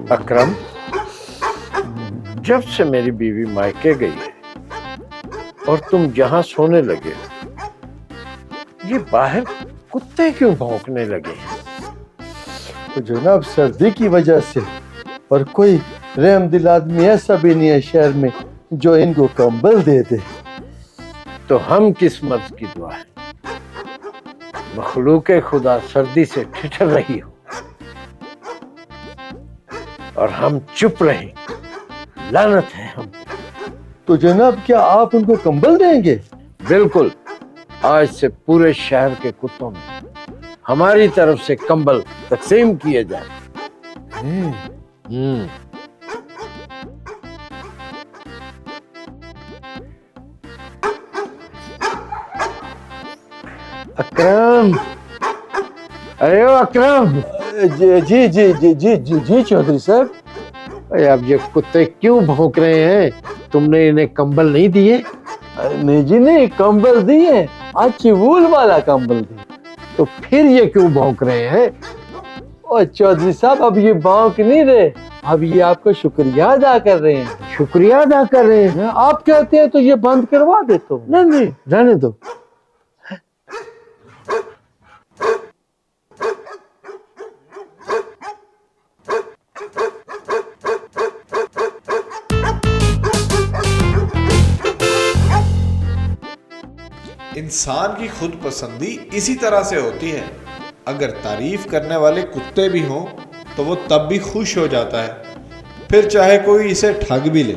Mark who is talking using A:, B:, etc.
A: اکرم، جب سے میری بیوی مائکے گئی ہے اور تم جہاں سونے لگے یہ باہر کتے کیوں بھونکنے لگے ہیں؟
B: تو جناب سردی کی وجہ سے، اور کوئی رحم دل آدمی ایسا بھی نہیں ہے شہر میں جو ان کو کمبل دے دے۔
A: تو ہم کس مرض کی دعا ہے؟ مخلوق خدا سردی سے ٹھٹر رہی ہو اور ہم چپ رہیں، لعنت ہے ہم۔
B: تو جناب کیا آپ ان کو کمبل دیں گے؟
A: بالکل، آج سے پورے شہر کے کتوں میں ہماری طرف سے کمبل تقسیم کیے جائیں۔ اکرم، ارے او اکرم،
B: جی جی جی جی جی جی چودھری صاحب۔
A: اب یہ کتے کیوں بھونک رہے ہیں؟ تم نے انہیں کمبل نہیں دیے؟
B: نہیں جی نہیں، کمبل دیے، اچھی وول والا کمبل دیے۔
A: تو پھر یہ کیوں بھونک رہے ہیں؟
B: اور چودھری صاحب اب یہ بھونک نہیں رہے، اب یہ آپ کا شکریہ ادا کر رہے ہیں۔
A: شکریہ ادا کر رہے ہیں؟
B: آپ کہتے ہیں تو یہ بند کروا دیتا ہوں۔
A: نہیں نہیں، رہنے دو۔
C: انسان کی خود پسندی اسی طرح سے ہوتی ہے، اگر تعریف کرنے والے کتے بھی ہوں تو وہ تب بھی خوش ہو جاتا ہے، پھر چاہے کوئی اسے ٹھگ بھی لے۔